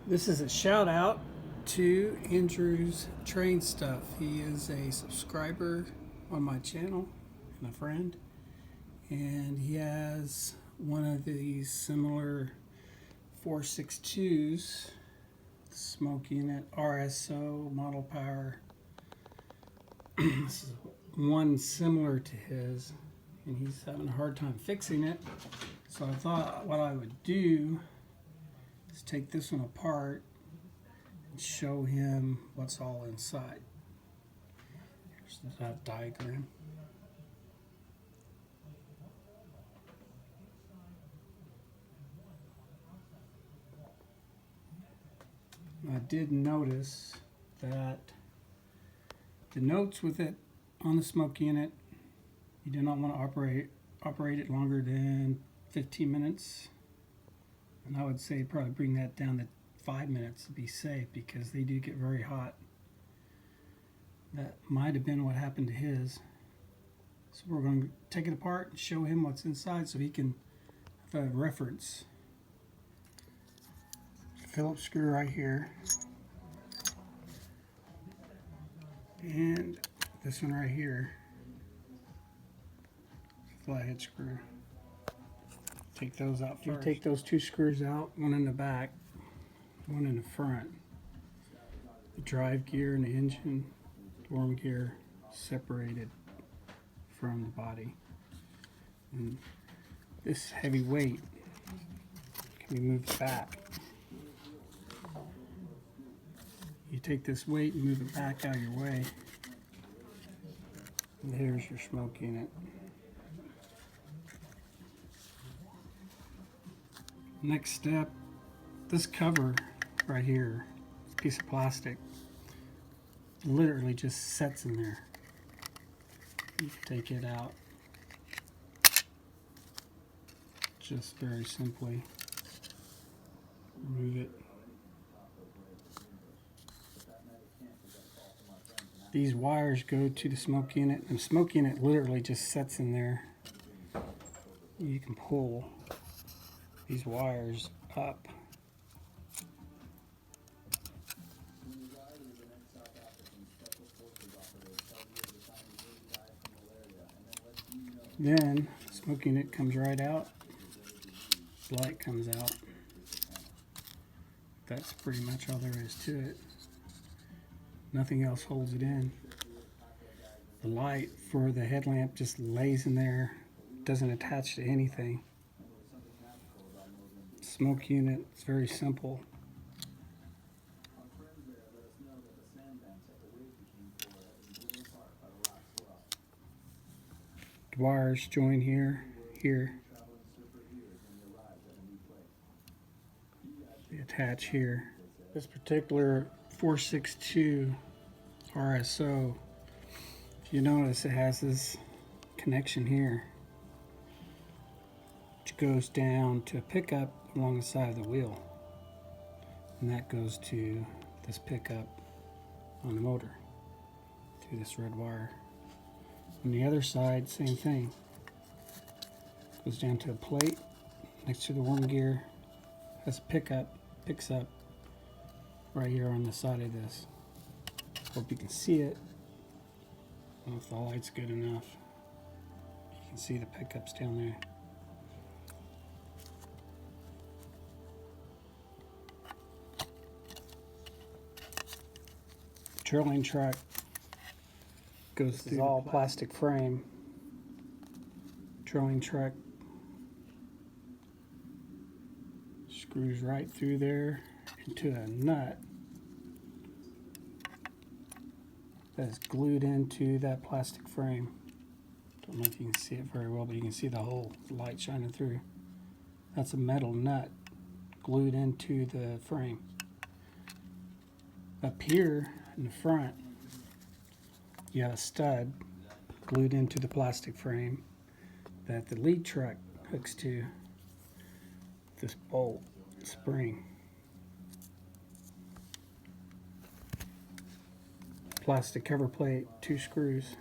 This is a shout out to Andrew's Train Stuff. He is a subscriber on my channel and a friend, and he has one of these similar 462s, smoke unit, RSO, model power. This is one similar to his, and he's having a hard time fixing it. So I thought what I would do is take this one apart and show him what's all inside. Here's that diagram. I did notice that the notes with it on the smoke unit, you do not want to operate it longer than 15 minutes. And I would say probably bring that down to 5 minutes to be safe, because they do get very hot. That might have been what happened to his. So we're going to take it apart and show him what's inside so he can have a reference. Phillips screw right here. And this one right here. Flathead screw. Take those out first. You take those two screws out, one in the back, one in the front. The drive gear and the engine, worm gear separated from the body. And this heavy weight can be moved back. You take this weight and move it back out of your way. And here's your smoke unit. Next step, this cover right here, piece of plastic, literally just sets in there. You can take it out just very simply. Remove it. These wires go to the smoke unit, and the smoke unit literally just sets in there. You can pull these wires up. Then the smoke unit comes right out, light comes out. That's pretty much all there is to it. Nothing else holds it in. The light for the headlamp just lays in there, doesn't attach to anything. Smoke unit, it's very simple. The wires join here, here. They attach here. This particular 462 RSO, if you notice, it has this connection here, which goes down to a pickup along the side of the wheel, and that goes to this pickup on the motor through this red wire. On the other side, same thing, goes down to a plate next to the worm gear, has a pickup, picks up right here on the side of this. Hope you can see it. I don't know if the light's good enough. You can see the pickups down there. The trailing truck goes through all plastic frame. Trailing truck screws right through there into a nut that's glued into that plastic frame. Don't know if you can see it very well, but you can see the whole light shining through. That's a metal nut glued into the frame. Up here in the front, you have a stud glued into the plastic frame that the lead truck hooks to this bolt spring. Plastic cover plate, 2 screws.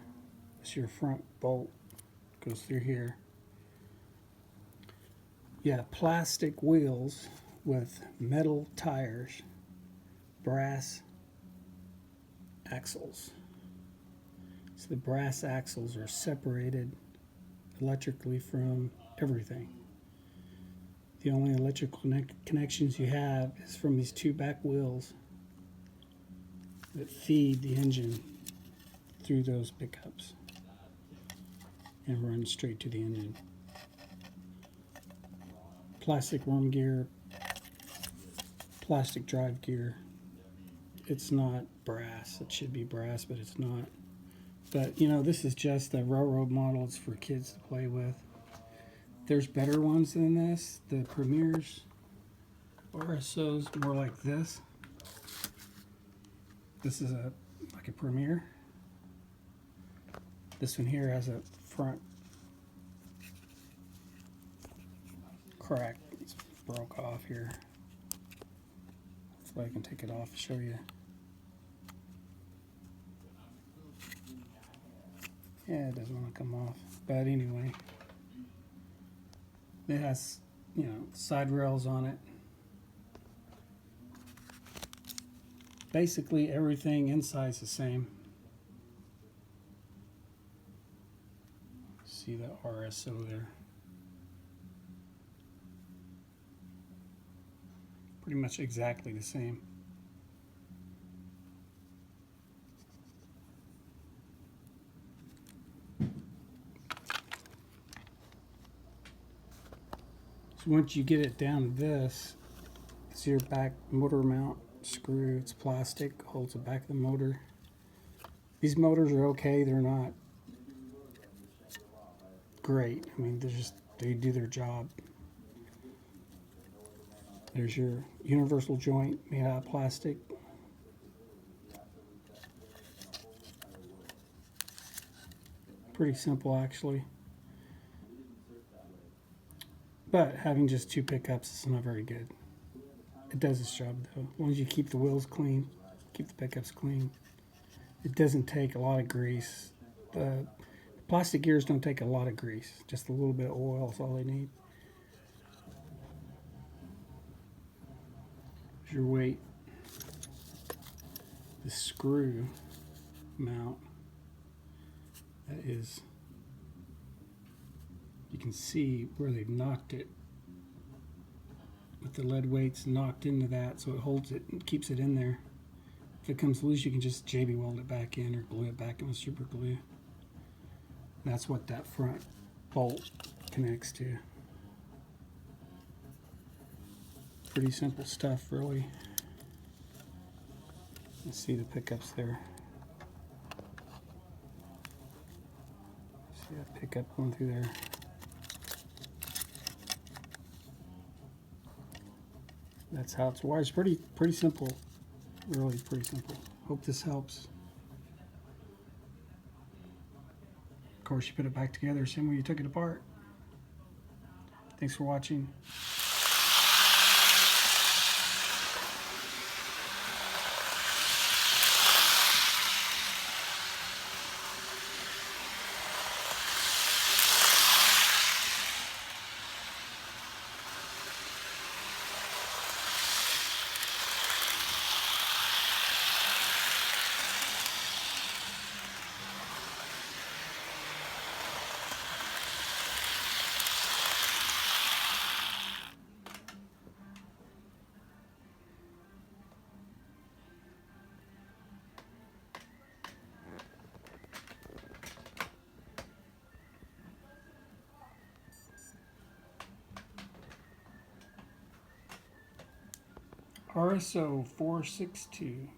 That's your front bolt, goes through here. You have plastic wheels with metal tires brass axles. So the brass axles are separated electrically from everything. The only electrical connections you have is from these two back wheels that feed the engine through those pickups and run straight to the engine. Plastic worm gear, plastic drive gear. It's not brass. It should be brass, but it's not. But you know, this is just a railroad model. It's for kids to play with. There's better ones than this. The Premier's RSO's more like this. This is like a Premier. This one here has a front crack. It's broke off here. So I can take it off and show you. Yeah, it doesn't want to come off. But anyway, it has, you know, side rails on it. Basically everything inside is the same. See the RSO there. Pretty much exactly the same. So once you get it down to this, it's your back motor mount screw. It's plastic, holds the back of the motor. These motors are okay. They're not great. I mean, they do their job. There's your universal joint made out of plastic. Pretty simple, actually. But having just two pickups is not very good. It does its job, though. As long as you keep the wheels clean, keep the pickups clean. It doesn't take a lot of grease. The plastic gears don't take a lot of grease. Just a little bit of oil is all they need. Here's your weight. The screw mount. That is, you can see where they've knocked it. With the lead weights knocked into that, so it holds it and keeps it in there. If it comes loose, you can just JB weld it back in or glue it back in with super glue. That's what that front bolt connects to. Pretty simple stuff, really. Let's see the pickups there. See that pickup going through there. That's how it's wired. It's pretty simple. Really pretty simple. Hope this helps. Of course, you put it back together same way you took it apart. Thanks for watching. RSO 462.